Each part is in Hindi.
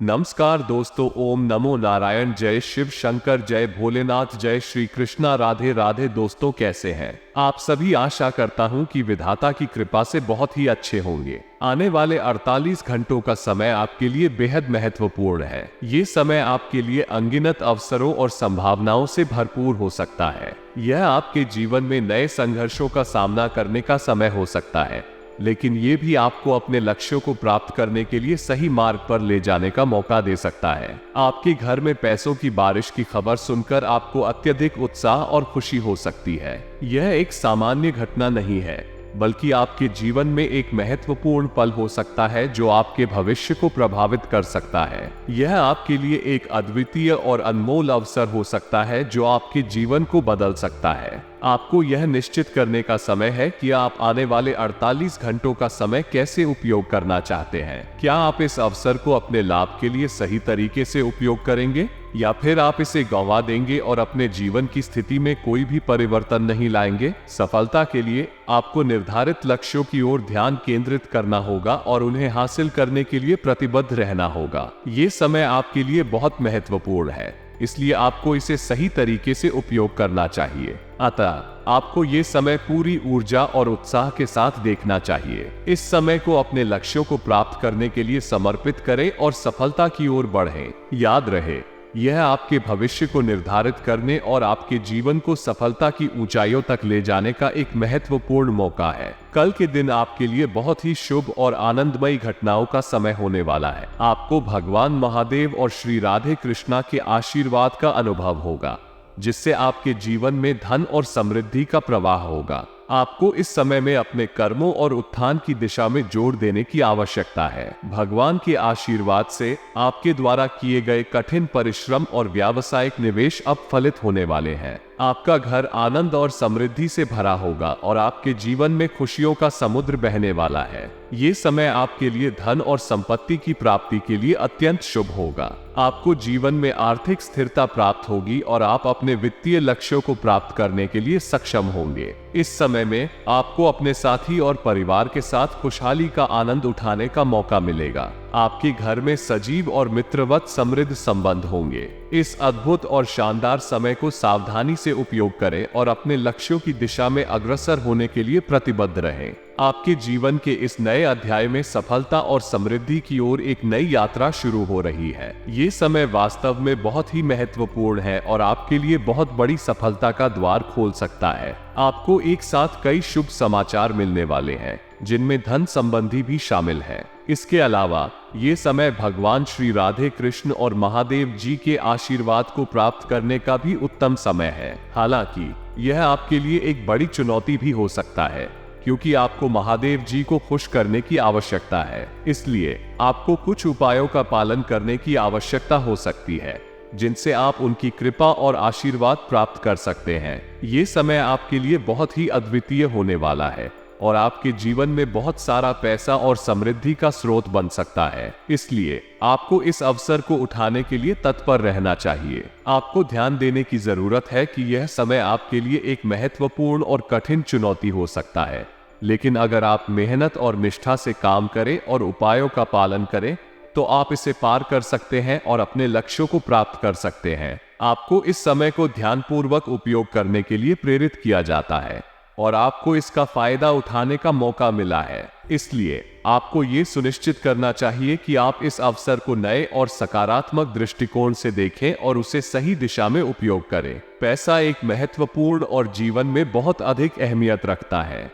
नमस्कार दोस्तों, ओम नमो नारायण, जय शिव शंकर, जय भोलेनाथ, जय श्री कृष्णा, राधे राधे। दोस्तों कैसे हैं आप सभी? आशा करता हूं कि विधाता की कृपा से बहुत ही अच्छे होंगे। आने वाले 48 घंटों का समय आपके लिए बेहद महत्वपूर्ण है। ये समय आपके लिए अनगिनत अवसरों और संभावनाओं से भरपूर हो सकता है। यह आपके जीवन में नए संघर्षों का सामना करने का समय हो सकता है, लेकिन ये भी आपको अपने लक्ष्यों को प्राप्त करने के लिए सही मार्ग पर ले जाने का मौका दे सकता है। आपके घर में पैसों की बारिश की खबर सुनकर आपको अत्यधिक उत्साह और खुशी हो सकती है। यह एक सामान्य घटना नहीं है, बल्कि आपके जीवन में एक महत्वपूर्ण पल हो सकता है जो आपके भविष्य को प्रभावित कर सकता है। यह आपके लिए एक अद्वितीय और अनमोल अवसर हो सकता है जो आपके जीवन को बदल सकता है। आपको यह निश्चित करने का समय है कि आप आने वाले 48 घंटों का समय कैसे उपयोग करना चाहते हैं। क्या आप इस अवसर को अपने लाभ के लिए सही तरीके से उपयोग करेंगे, या फिर आप इसे गंवा देंगे और अपने जीवन की स्थिति में कोई भी परिवर्तन नहीं लाएंगे? सफलता के लिए आपको निर्धारित लक्ष्यों की ओर ध्यान केंद्रित करना होगा और उन्हें हासिल करने के लिए प्रतिबद्ध रहना होगा। ये समय आपके लिए बहुत महत्वपूर्ण है, इसलिए आपको इसे सही तरीके से उपयोग करना चाहिए। अतः आपको ये समय पूरी ऊर्जा और उत्साह के साथ देखना चाहिए। इस समय को अपने लक्ष्यों को प्राप्त करने के लिए समर्पित करें और सफलता की ओर बढ़ें। याद रहे, यह आपके भविष्य को निर्धारित करने और आपके जीवन को सफलता की ऊंचाइयों तक ले जाने का एक महत्वपूर्ण मौका है। कल के दिन आपके लिए बहुत ही शुभ और आनंदमयी घटनाओं का समय होने वाला है। आपको भगवान महादेव और श्री राधे कृष्णा के आशीर्वाद का अनुभव होगा, जिससे आपके जीवन में धन और समृद्धि का प्रवाह होगा। आपको इस समय में अपने कर्मों और उत्थान की दिशा में जोर देने की आवश्यकता है। भगवान के आशीर्वाद से आपके द्वारा किए गए कठिन परिश्रम और व्यावसायिक निवेश अब फलित होने वाले हैं। आपका घर आनंद और समृद्धि से भरा होगा और आपके जीवन में खुशियों का समुद्र बहने वाला है। ये समय आपके लिए धन और संपत्ति की प्राप्ति के लिए अत्यंत शुभ होगा। आपको जीवन में आर्थिक स्थिरता प्राप्त होगी और आप अपने वित्तीय लक्ष्यों को प्राप्त करने के लिए सक्षम होंगे। इस समय में आपको अपने साथी और परिवार के साथ खुशहाली का आनंद उठाने का मौका मिलेगा। आपके घर में सजीव और मित्रवत समृद्ध संबंध होंगे। इस अद्भुत और शानदार समय को सावधानी से उपयोग करें और अपने लक्ष्यों की दिशा में अग्रसर होने के लिए प्रतिबद्ध रहें। आपके जीवन के इस नए अध्याय में सफलता और समृद्धि की ओर एक नई यात्रा शुरू हो रही है। ये समय वास्तव में बहुत ही महत्वपूर्ण है और आपके लिए बहुत बड़ी सफलता का द्वार खोल सकता है। आपको एक साथ कई शुभ समाचार मिलने वाले हैं, जिनमें धन संबंधी भी शामिल है। इसके अलावा ये समय भगवान श्री राधे कृष्ण और महादेव जी के आशीर्वाद को प्राप्त करने का भी उत्तम समय है। हालांकि यह आपके लिए एक बड़ी चुनौती भी हो सकता है, क्योंकि आपको महादेव जी को खुश करने की आवश्यकता है। इसलिए आपको कुछ उपायों का पालन करने की आवश्यकता हो सकती है, जिनसे आप उनकी कृपा और आशीर्वाद प्राप्त कर सकते हैं। ये समय आपके लिए बहुत ही अद्वितीय होने वाला है और आपके जीवन में बहुत सारा पैसा और समृद्धि का स्रोत बन सकता है। इसलिए आपको इस अवसर को उठाने के लिए तत्पर रहना चाहिए। आपको ध्यान देने की जरूरत है कि यह समय आपके लिए एक महत्वपूर्ण और कठिन चुनौती हो सकता है, लेकिन अगर आप मेहनत और निष्ठा से काम करें और उपायों का पालन करें, तो आप इसे पार कर सकते हैं और अपने लक्ष्यों को प्राप्त कर सकते हैं। आपको इस समय को ध्यानपूर्वक उपयोग करने के लिए प्रेरित किया जाता है और आपको इसका फायदा उठाने का मौका मिला है। इसलिए आपको ये सुनिश्चित करना चाहिए कि आप इस अवसर को नए और सकारात्मक दृष्टिकोण से देखें और उसे सही दिशा में उपयोग करें। पैसा एक महत्वपूर्ण और जीवन में बहुत अधिक अहमियत रखता है।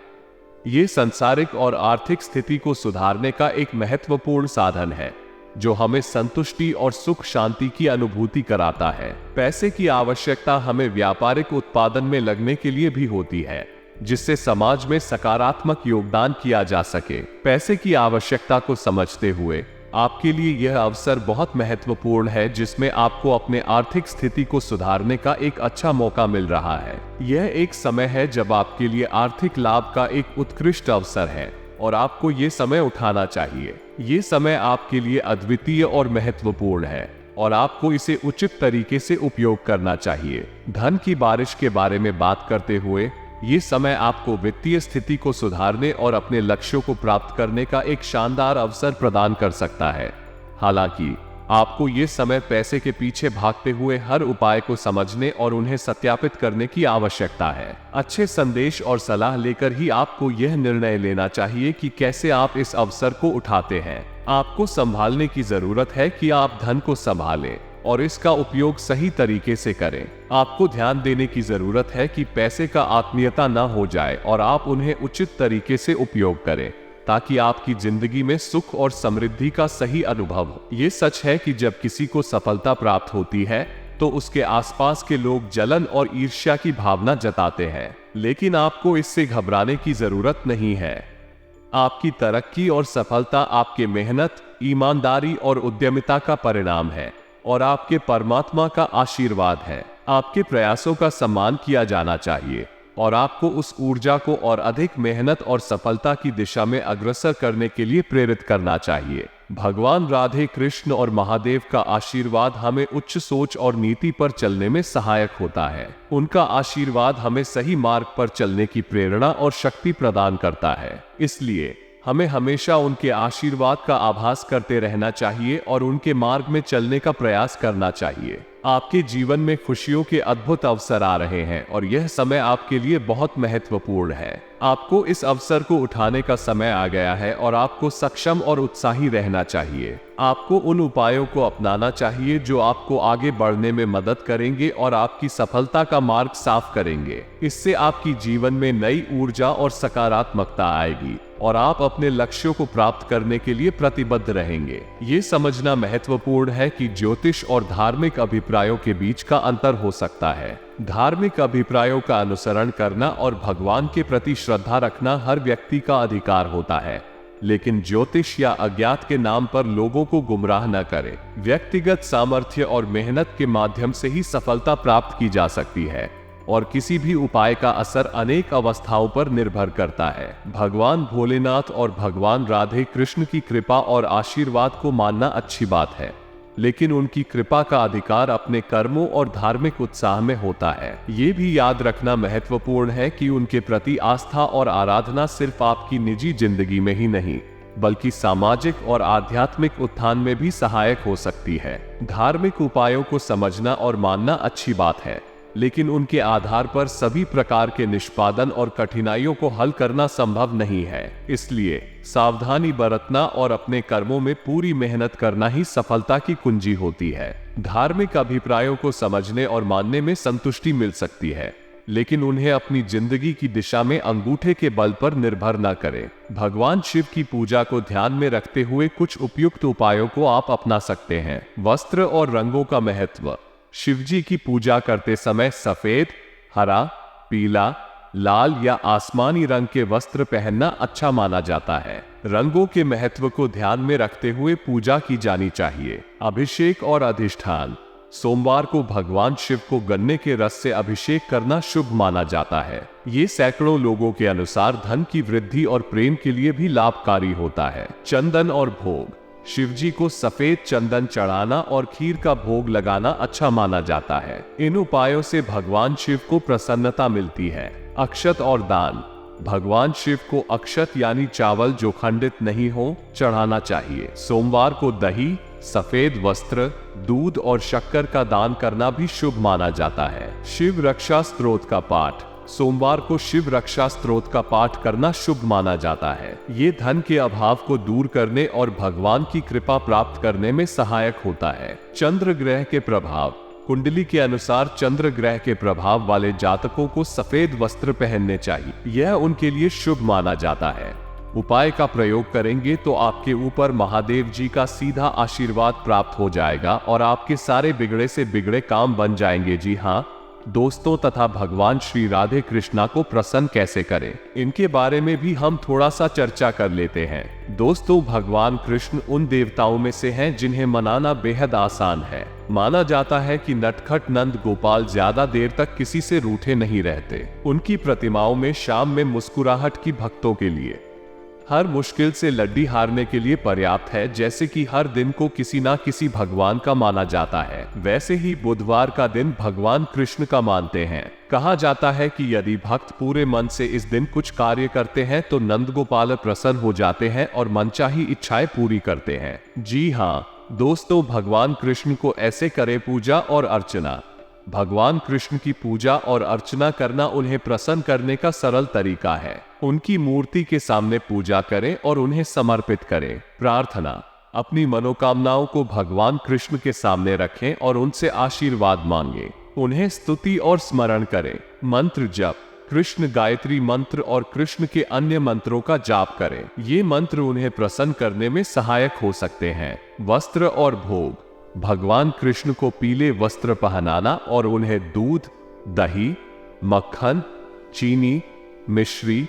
ये सांसारिक और आर्थिक स्थिति को सुधारने का एक महत्वपूर्ण साधन है, जो हमें संतुष्टि और सुख शांति की अनुभूति कराता है। पैसे की आवश्यकता हमें व्यापारिक उत्पादन में लगने के लिए भी होती है, जिससे समाज में सकारात्मक योगदान किया जा सके। पैसे की आवश्यकता को समझते हुए आपके लिए यह अवसर बहुत महत्वपूर्ण है, जिसमें आपको अपने आर्थिक स्थिति को सुधारने का एक अच्छा मौका मिल रहा है। यह एक समय है जब आपके लिए आर्थिक लाभ का एक उत्कृष्ट अवसर है और आपको ये समय उठाना चाहिए। ये समय आपके लिए अद्वितीय और महत्वपूर्ण है और आपको इसे उचित तरीके से उपयोग करना चाहिए। धन की बारिश के बारे में बात करते हुए, ये समय आपको वित्तीय स्थिति को सुधारने और अपने लक्ष्यों को प्राप्त करने का एक शानदार अवसर प्रदान कर सकता है। हालांकि आपको ये समय पैसे के पीछे भागते हुए हर उपाय को समझने और उन्हें सत्यापित करने की आवश्यकता है। अच्छे संदेश और सलाह लेकर ही आपको यह निर्णय लेना चाहिए कि कैसे आप इस अवसर को उठाते हैं। आपको संभालने की जरूरत है कि आप धन को संभालें और इसका उपयोग सही तरीके से करें। आपको ध्यान देने की जरूरत है कि पैसे का आत्मीयता न हो जाए और आप उन्हें उचित तरीके से उपयोग करें ताकि आपकी जिंदगी में सुख और समृद्धि का सही अनुभव हो। ये सच है कि जब किसी को सफलता प्राप्त होती है तो उसके आसपास के लोग जलन और ईर्ष्या की भावना जताते हैं, लेकिन आपको इससे घबराने की जरूरत नहीं है। आपकी तरक्की और सफलता आपके मेहनत, ईमानदारी और उद्यमिता का परिणाम है और आपके परमात्मा का आशीर्वाद है। आपके प्रयासों का सम्मान किया जाना चाहिए और आपको उस ऊर्जा को और अधिक मेहनत और सफलता की दिशा में अग्रसर करने के लिए प्रेरित करना चाहिए। भगवान राधे कृष्ण और महादेव का आशीर्वाद हमें उच्च सोच और नीति पर चलने में सहायक होता है। उनका आशीर्वाद हमें सही मार्ग पर चलने की प्रेरणा और शक्ति प्रदान करता है। इसलिए हमें हमेशा उनके आशीर्वाद का आभास करते रहना चाहिए और उनके मार्ग में चलने का प्रयास करना चाहिए। आपके जीवन में खुशियों के अद्भुत अवसर आ रहे हैं और यह समय आपके लिए बहुत महत्वपूर्ण है। आपको इस अवसर को उठाने का समय आ गया है और आपको सक्षम और उत्साही रहना चाहिए। आपको उन उपायों को अपनाना चाहिए जो आपको आगे बढ़ने में मदद करेंगे और आपकी सफलता का मार्ग साफ करेंगे। इससे आपकी जीवन में नई ऊर्जा और सकारात्मकता आएगी और आप अपने लक्ष्यों को प्राप्त करने के लिए प्रतिबद्ध रहेंगे। ये समझना महत्वपूर्ण है कि ज्योतिष और धार्मिक अभिप्रायों के बीच का अंतर हो सकता है। धार्मिक अभिप्रायों का अनुसरण करना और भगवान के प्रति श्रद्धा रखना हर व्यक्ति का अधिकार होता है, लेकिन ज्योतिष या अज्ञात के नाम पर लोगों को गुमराह न करें। व्यक्तिगत सामर्थ्य और मेहनत के माध्यम से ही सफलता प्राप्त की जा सकती है और किसी भी उपाय का असर अनेक अवस्थाओं पर निर्भर करता है। भगवान भोलेनाथ और भगवान राधे कृष्ण की कृपा और आशीर्वाद को मानना अच्छी बात है, लेकिन उनकी कृपा का अधिकार अपने कर्मों और धार्मिक उत्साह में होता है। ये भी याद रखना महत्वपूर्ण है कि उनके प्रति आस्था और आराधना सिर्फ आपकी निजी जिंदगी में ही नहीं, बल्कि सामाजिक और आध्यात्मिक उत्थान में भी सहायक हो सकती है। धार्मिक उपायों को समझना और मानना अच्छी बात है, लेकिन उनके आधार पर सभी प्रकार के निष्पादन और कठिनाइयों को हल करना संभव नहीं है। इसलिए सावधानी बरतना और अपने कर्मों में पूरी मेहनत करना ही सफलता की कुंजी होती है। धार्मिक अभिप्रायों को समझने और मानने में संतुष्टि मिल सकती है, लेकिन उन्हें अपनी जिंदगी की दिशा में अंगूठे के बल पर निर्भर न करें। भगवान शिव की पूजा को ध्यान में रखते हुए कुछ उपयुक्त उपायों को आप अपना सकते हैं। वस्त्र और रंगों का महत्व। शिवजी की पूजा करते समय सफेद, हरा, पीला, लाल या आसमानी रंग के वस्त्र पहनना अच्छा माना जाता है। रंगों के महत्व को ध्यान में रखते हुए पूजा की जानी चाहिए। अभिषेक और अधिष्ठान। सोमवार को भगवान शिव को गन्ने के रस से अभिषेक करना शुभ माना जाता है। ये सैकड़ों लोगों के अनुसार धन की वृद्धि और प्रेम के लिए भी लाभकारी होता है। चंदन और भोग। शिवजी को सफेद चंदन चढ़ाना और खीर का भोग लगाना अच्छा माना जाता है। इन उपायों से भगवान शिव को प्रसन्नता मिलती है। अक्षत और दान। भगवान शिव को अक्षत यानी चावल जो खंडित नहीं हो चढ़ाना चाहिए। सोमवार को दही, सफेद वस्त्र, दूध और शक्कर का दान करना भी शुभ माना जाता है। शिव रक्षा स्तोत्र का पाठ। सोमवार को शिव रक्षा स्तोत्र का पाठ करना शुभ माना जाता है। ये धन के अभाव को दूर करने और भगवान की कृपा प्राप्त करने में सहायक होता है। चंद्र ग्रह के प्रभाव। कुंडली के अनुसार चंद्र ग्रह के प्रभाव वाले जातकों को सफेद वस्त्र पहनने चाहिए। यह उनके लिए शुभ माना जाता है। उपाय का प्रयोग करेंगे तो आपके ऊपर महादेव जी का सीधा आशीर्वाद प्राप्त हो जाएगा और आपके सारे बिगड़े से बिगड़े काम बन जाएंगे। जी हाँ दोस्तों, तथा भगवान श्री राधे कृष्णा को प्रसन्न कैसे करें, इनके बारे में भी हम थोड़ा सा चर्चा कर लेते हैं। दोस्तों, भगवान कृष्ण उन देवताओं में से हैं जिन्हें मनाना बेहद आसान है। माना जाता है कि नटखट नंद गोपाल ज्यादा देर तक किसी से रूठे नहीं रहते। उनकी प्रतिमाओं में शाम में मुस्कुराहट की भक्तों के लिए हर मुश्किल से लड्डी हारने के लिए पर्याप्त है। जैसे कि हर दिन को किसी ना किसी भगवान का माना जाता है, वैसे ही बुधवार का दिन भगवान कृष्ण का मानते हैं। कहा जाता है कि यदि भक्त पूरे मन से इस दिन कुछ कार्य करते हैं तो नंद गोपाल प्रसन्न हो जाते हैं और मनचाही इच्छाएं पूरी करते हैं। जी हाँ, दोस्तों, भगवान कृष्ण को ऐसे करें पूजा और अर्चना। भगवान कृष्ण की पूजा और अर्चना करना उन्हें प्रसन्न करने का सरल तरीका है। उनकी मूर्ति के सामने पूजा करें और उन्हें समर्पित करें। प्रार्थना, अपनी मनोकामनाओं को भगवान कृष्ण के सामने रखें और उनसे आशीर्वाद मांगें। उन्हें स्तुति और स्मरण करें। मंत्र जप, कृष्ण गायत्री मंत्र और कृष्ण के अन्य मंत्रों का जाप करें। ये मंत्र उन्हें प्रसन्न करने में सहायक हो सकते हैं। वस्त्र और भोग, भगवान कृष्ण को पीले वस्त्र पहनाना और उन्हें दूध, दही, मक्खन, चीनी, मिश्री,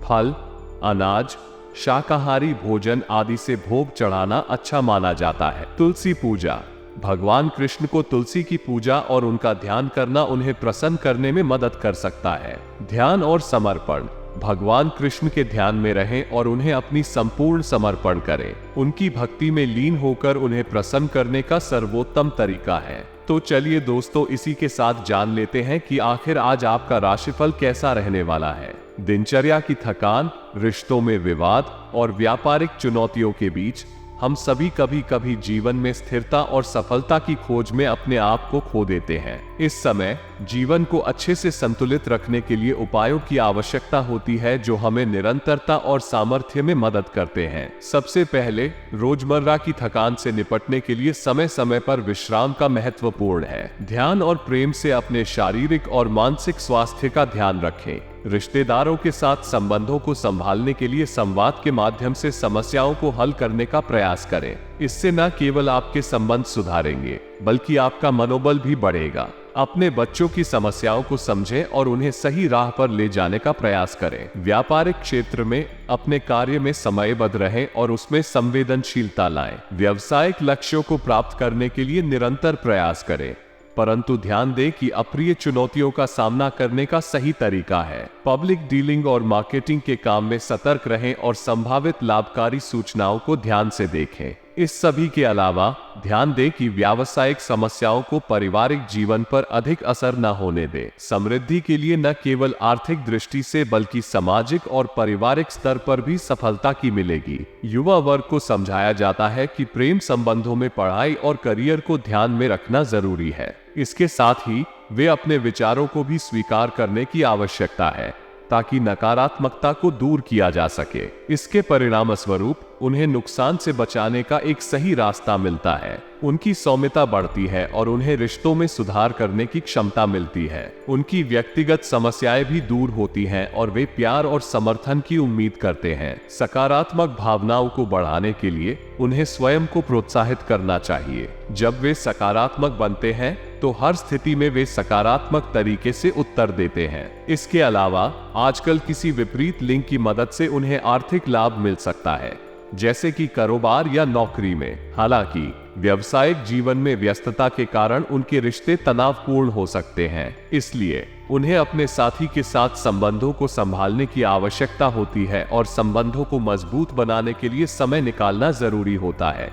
फल, अनाज, शाकाहारी भोजन आदि से भोग चढ़ाना अच्छा माना जाता है। तुलसी पूजा, भगवान कृष्ण को तुलसी की पूजा और उनका ध्यान करना उन्हें प्रसन्न करने में मदद कर सकता है। ध्यान और समर्पण, भगवान कृष्ण के ध्यान में रहें और उन्हें अपनी संपूर्ण समर्पण करें। उनकी भक्ति में लीन होकर उन्हें प्रसन्न करने का सर्वोत्तम तरीका है। तो चलिए दोस्तों, इसी के साथ जान लेते हैं कि आखिर आज आपका राशिफल कैसा रहने वाला है। दिनचर्या की थकान, रिश्तों में विवाद और व्यापारिक चुनौतियों के बीच हम सभी कभी कभी जीवन में स्थिरता और सफलता की खोज में अपने आप को खो देते हैं। इस समय जीवन को अच्छे से संतुलित रखने के लिए उपायों की आवश्यकता होती है जो हमें निरंतरता और सामर्थ्य में मदद करते हैं। सबसे पहले, रोजमर्रा की थकान से निपटने के लिए समय समय पर विश्राम का महत्वपूर्ण है। ध्यान और प्रेम से अपने शारीरिक और मानसिक स्वास्थ्य का ध्यान रखें। रिश्तेदारों के साथ संबंधों को संभालने के लिए संवाद के माध्यम से समस्याओं को हल करने का प्रयास करें। इससे न केवल आपके संबंध सुधारेंगे बल्कि आपका मनोबल भी बढ़ेगा। अपने बच्चों की समस्याओं को समझें और उन्हें सही राह पर ले जाने का प्रयास करें। व्यापारिक क्षेत्र में अपने कार्य में समयबद्ध रहें और उसमें संवेदनशीलता लाएं। व्यावसायिक लक्ष्यों को प्राप्त करने के लिए निरंतर प्रयास करें, परंतु ध्यान दें कि अप्रिय चुनौतियों का सामना करने का सही तरीका है। पब्लिक डीलिंग और मार्केटिंग के काम में सतर्क रहें और संभावित लाभकारी सूचनाओं को ध्यान से देखें। इस सभी के अलावा ध्यान दें कि व्यावसायिक समस्याओं को पारिवारिक जीवन पर अधिक असर न होने दें। समृद्धि के लिए न केवल आर्थिक दृष्टि से बल्कि सामाजिक और पारिवारिक स्तर पर भी सफलता की मिलेगी। युवा वर्ग को समझाया जाता है कि प्रेम संबंधों में पढ़ाई और करियर को ध्यान में रखना जरूरी है। इसके साथ ही वे अपने विचारों को भी स्वीकार करने की आवश्यकता है ताकि नकारात्मकता को दूर किया जा सके। इसके परिणाम स्वरूप उन्हें नुकसान से बचाने का एक सही रास्ता मिलता है। उनकी सौम्यता बढ़ती है और उन्हें रिश्तों में सुधार करने की क्षमता मिलती है। उनकी व्यक्तिगत समस्याएं भी दूर होती हैं और वे प्यार और समर्थन की उम्मीद करते हैं। सकारात्मक भावनाओं को बढ़ाने के लिए उन्हें स्वयं को प्रोत्साहित करना चाहिए। जब वे सकारात्मक बनते हैं तो हर स्थिति में वे सकारात्मक तरीके से उत्तर देते हैं। इसके अलावा आजकल किसी विपरीत लिंग की मदद से उन्हें आर्थिक लाभ मिल सकता है, जैसे कि कारोबार या नौकरी में। हालांकि व्यावसायिक जीवन में व्यस्तता के कारण उनके रिश्ते तनावपूर्ण हो सकते हैं, इसलिए उन्हें अपने साथी के साथ संबंधों को संभालने की आवश्यकता होती है और संबंधों को मजबूत बनाने के लिए समय निकालना जरूरी होता है।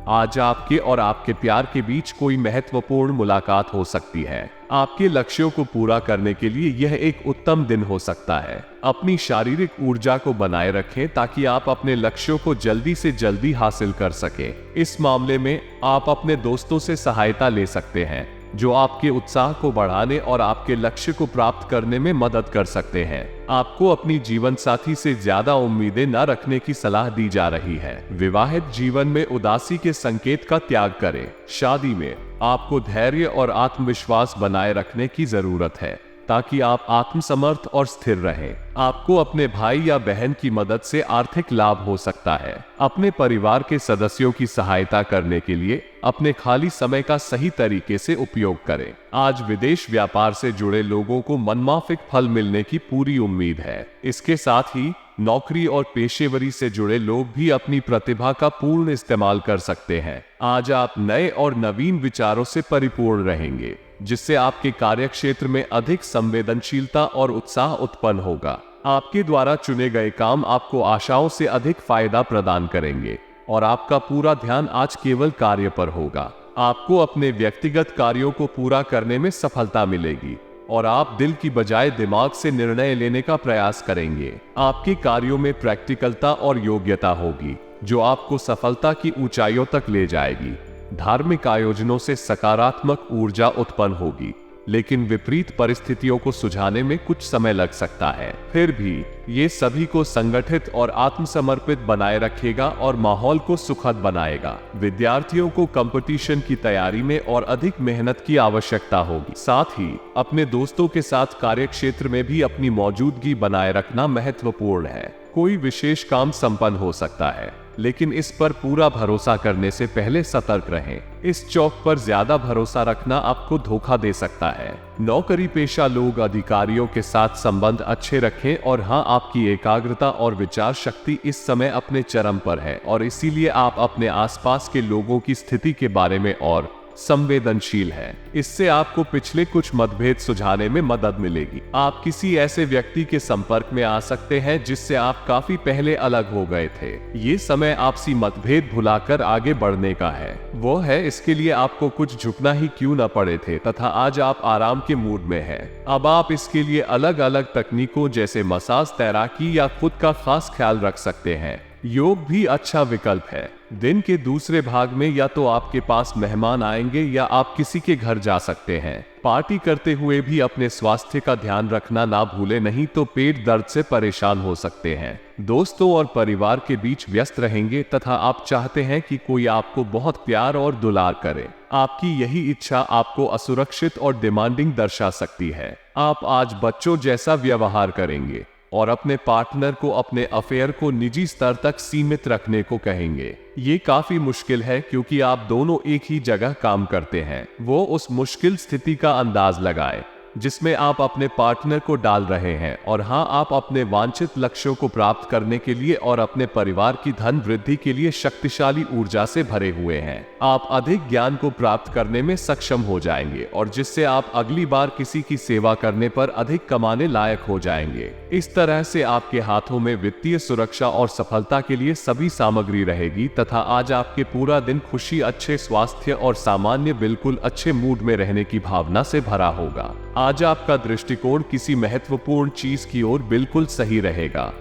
आज आपके और आपके प्यार के बीच कोई महत्वपूर्ण मुलाकात हो सकती है। आपके लक्ष्यों को पूरा करने के लिए यह एक उत्तम दिन हो सकता है। अपनी शारीरिक ऊर्जा को बनाए रखें ताकि आप अपने लक्ष्यों को जल्दी से जल्दी हासिल कर सकें। इस मामले में आप अपने दोस्तों से सहायता ले सकते हैं जो आपके उत्साह को बढ़ाने और आपके लक्ष्य को प्राप्त करने में मदद कर सकते हैं। आपको अपनी जीवन साथी से ज्यादा उम्मीदें न रखने की सलाह दी जा रही है। विवाहित जीवन में उदासी के संकेत का त्याग करें। शादी में आपको धैर्य और आत्मविश्वास बनाए रखने की जरूरत है ताकि आप आत्मसमर्थ और स्थिर रहें। आपको अपने भाई या बहन की मदद से आर्थिक लाभ हो सकता है। अपने परिवार के सदस्यों की सहायता करने के लिए अपने खाली समय का सही तरीके से उपयोग करें। आज विदेश व्यापार से जुड़े लोगों को मनमाफिक फल मिलने की पूरी उम्मीद है। इसके साथ ही नौकरी और पेशेवरी से जुड़े लोग भी अपनी प्रतिभा का पूर्ण इस्तेमाल कर सकते हैं। आज आप नए और नवीन विचारों से परिपूर्ण रहेंगे, जिससे आपके कार्यक्षेत्र में अधिक संवेदनशीलता और उत्साह उत्पन्न होगा। आपके द्वारा चुने गए काम आपको आशाओं से अधिक फायदा प्रदान करेंगे और आपका पूरा ध्यान आज केवल कार्य पर होगा। आपको अपने व्यक्तिगत कार्यों को पूरा करने में सफलता मिलेगी और आप दिल की बजाय दिमाग से निर्णय लेने का प्रयास करेंगे। आपके कार्यों में प्रैक्टिकलता और योग्यता होगी जो आपको सफलता की ऊंचाइयों तक ले जाएगी। धार्मिक आयोजनों से सकारात्मक ऊर्जा उत्पन्न होगी, लेकिन विपरीत परिस्थितियों को सुलझाने में कुछ समय लग सकता है। फिर भी ये सभी को संगठित और आत्मसमर्पित बनाए रखेगा और माहौल को सुखद बनाएगा। विद्यार्थियों को कंपटीशन की तैयारी में और अधिक मेहनत की आवश्यकता होगी। साथ ही अपने दोस्तों के साथ कार्यक्षेत्र में भी अपनी मौजूदगी बनाए रखना महत्वपूर्ण है। कोई विशेष काम संपन्न हो सकता है, लेकिन इस पर पूरा भरोसा करने से पहले सतर्क रहें। इस चौक पर ज्यादा भरोसा रखना आपको धोखा दे सकता है। नौकरी पेशा लोग अधिकारियों के साथ संबंध अच्छे रखें और हाँ, आपकी एकाग्रता और विचार शक्ति इस समय अपने चरम पर है और इसीलिए आप अपने आसपास के लोगों की स्थिति के बारे में और संवेदनशील है। इससे आपको पिछले कुछ मतभेद सुलझाने में मदद मिलेगी। आप किसी ऐसे व्यक्ति के संपर्क में आ सकते हैं जिससे आप काफी पहले अलग हो गए थे। ये समय आपसी मतभेद भुलाकर आगे बढ़ने का है। वो है, इसके लिए आपको कुछ झुकना ही क्यों न पड़े थे तथा आज आप आराम के मूड में हैं। अब आप इसके लिए अलग अलग तकनीकों जैसे मसाज, तैराकी या खुद का खास ख्याल रख सकते हैं। योग भी अच्छा विकल्प है। दिन के दूसरे भाग में या तो आपके पास मेहमान आएंगे या आप किसी के घर जा सकते हैं। पार्टी करते हुए भी अपने स्वास्थ्य का ध्यान रखना ना भूलें, नहीं तो पेट दर्द से परेशान हो सकते हैं। दोस्तों और परिवार के बीच व्यस्त रहेंगे तथा आप चाहते हैं कि कोई आपको बहुत प्यार और दुलार करे। आपकी यही इच्छा आपको असुरक्षित और डिमांडिंग दर्शा सकती है। आप आज बच्चों जैसा व्यवहार करेंगे और अपने पार्टनर को अपने अफेयर को निजी स्तर तक सीमित रखने को कहेंगे। ये काफी मुश्किल है क्योंकि आप दोनों एक ही जगह काम करते हैं। वो उस मुश्किल स्थिति का अंदाज लगाए जिसमें आप अपने पार्टनर को डाल रहे हैं और हाँ, आप अपने वांछित लक्ष्यों को प्राप्त करने के लिए और अपने परिवार की धन वृद्धि के लिए शक्तिशाली ऊर्जा से भरे हुए हैं। आप अधिक ज्ञान को प्राप्त करने में सक्षम हो जाएंगे और जिससे आप अगली बार किसी की सेवा करने पर अधिक कमाने लायक हो जाएंगे। इस तरह से आपके हाथों में वित्तीय सुरक्षा और सफलता के लिए सभी सामग्री रहेगी तथा आज आपके पूरा दिन खुशी, अच्छे स्वास्थ्य और सामान्य बिल्कुल अच्छे मूड में रहने की भावना से भरा होगा। आज आपका दृष्टिकोण किसी महत्वपूर्ण चीज की ओर बिल्कुल सही रहेगा।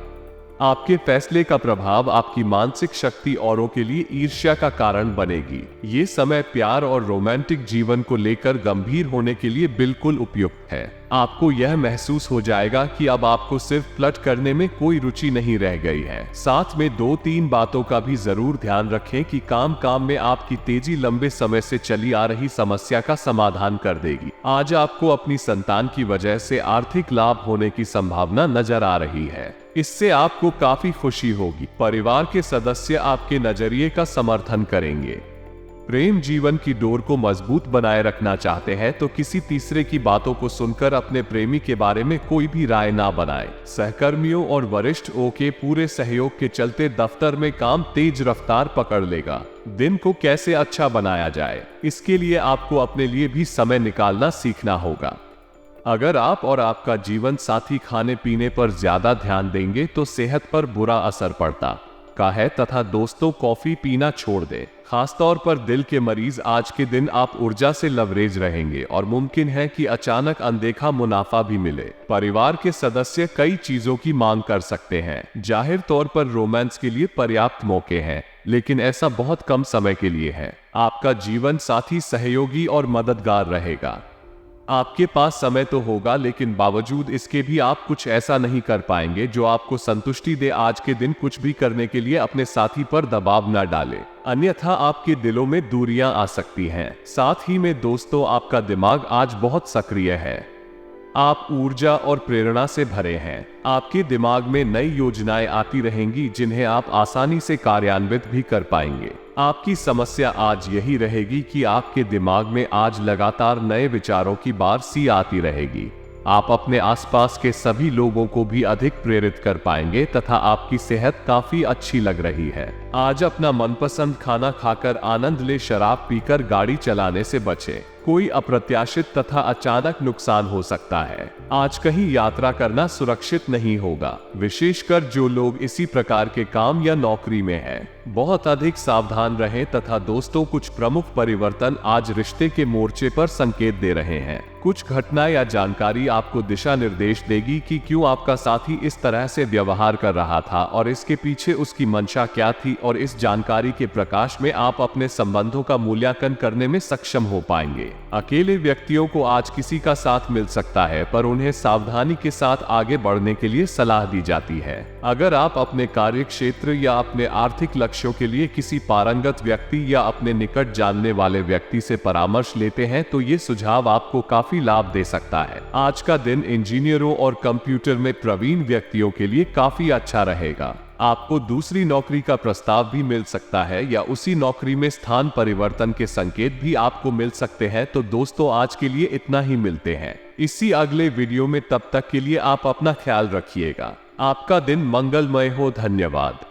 आपके फैसले का प्रभाव आपकी मानसिक शक्ति औरों के लिए ईर्ष्या का कारण बनेगी। ये समय प्यार और रोमांटिक जीवन को लेकर गंभीर होने के लिए बिल्कुल उपयुक्त है। आपको यह महसूस हो जाएगा कि अब आपको सिर्फ फ्लर्ट करने में कोई रुचि नहीं रह गई है। साथ में 2-3 बातों का भी जरूर ध्यान रखें कि काम में आपकी तेजी लंबे समय से चली आ रही समस्या का समाधान कर देगी। आज आपको अपनी संतान की वजह से आर्थिक लाभ होने की संभावना नजर आ रही है। इससे आपको काफी खुशी होगी। परिवार के सदस्य आपके नजरिए का समर्थन करेंगे। प्रेम जीवन की डोर को मजबूत बनाए रखना चाहते हैं तो किसी तीसरे की बातों को सुनकर अपने प्रेमी के बारे में कोई भी राय ना बनाए। सहकर्मियों और वरिष्ठों के पूरे सहयोग के चलते दफ्तर में काम तेज रफ्तार पकड़ लेगा। दिन को कैसे अच्छा बनाया जाए, इसके लिए आपको अपने लिए भी समय निकालना सीखना होगा। अगर आप और आपका जीवन साथी खाने पीने पर ज्यादा ध्यान देंगे तो सेहत पर बुरा असर पड़ता का है तथा दोस्तों कॉफी पीना छोड़ दें। खासतौर पर दिल के मरीज, आज के दिन आप ऊर्जा से लवरेज रहेंगे और मुमकिन है कि अचानक अनदेखा मुनाफा भी मिले। परिवार के सदस्य कई चीजों की मांग कर सकते हैं। जाहिर तौर पर रोमांस के लिए पर्याप्त मौके हैं, लेकिन ऐसा बहुत कम समय के लिए है। आपका जीवन साथी सहयोगी और मददगार रहेगा। आपके पास समय तो होगा, लेकिन बावजूद इसके भी आप कुछ ऐसा नहीं कर पाएंगे जो आपको संतुष्टि दे। आज के दिन कुछ भी करने के लिए अपने साथी पर दबाव न डालें, अन्यथा आपके दिलों में दूरियां आ सकती हैं। साथ ही में दोस्तों, आपका दिमाग आज बहुत सक्रिय है। आप ऊर्जा और प्रेरणा से भरे हैं। आपके दिमाग में नई योजनाएं आती रहेंगी जिन्हें आप आसानी से कार्यान्वित भी कर पाएंगे। आपकी समस्या आज यही रहेगी कि आपके दिमाग में आज लगातार नए विचारों की बार सी आती रहेगी। आप अपने आसपास के सभी लोगों को भी अधिक प्रेरित कर पाएंगे तथा आपकी सेहत काफी अच्छी लग रही है। आज अपना मनपसंद खाना खाकर आनंद ले। शराब पीकर गाड़ी चलाने से बचें। कोई अप्रत्याशित तथा अचानक नुकसान हो सकता है। आज कहीं यात्रा करना सुरक्षित नहीं होगा, विशेषकर जो लोग इसी प्रकार के काम या नौकरी में हैं। बहुत अधिक सावधान रहें तथा दोस्तों, कुछ प्रमुख परिवर्तन आज रिश्ते के मोर्चे पर संकेत दे रहे हैं। कुछ घटना या जानकारी आपको दिशा निर्देश देगी कि क्यों आपका साथी इस तरह से व्यवहार कर रहा था और इसके पीछे उसकी मंशा क्या थी। और इस जानकारी के प्रकाश में आप अपने संबंधों का मूल्यांकन करने में सक्षम हो पाएंगे। अकेले व्यक्तियों को आज किसी का साथ मिल सकता है, पर उन्हें सावधानी के साथ आगे बढ़ने के लिए सलाह दी जाती है। अगर आप अपने कार्य क्षेत्र या अपने आर्थिक लक्ष्यों के लिए किसी पारंगत व्यक्ति या अपने निकट जानने वाले व्यक्ति से परामर्श लेते हैं तो ये सुझाव आपको काफी लाभ दे सकता है। आज का दिन इंजीनियरों और कंप्यूटर में प्रवीण व्यक्तियों के लिए काफी अच्छा रहेगा। आपको दूसरी नौकरी का प्रस्ताव भी मिल सकता है या उसी नौकरी में स्थान परिवर्तन के संकेत भी आपको मिल सकते हैं। तो दोस्तों, आज के लिए इतना ही, मिलते हैं इसी अगले वीडियो में। तब तक के लिए आप अपना ख्याल रखिएगा। आपका दिन मंगलमय हो। धन्यवाद।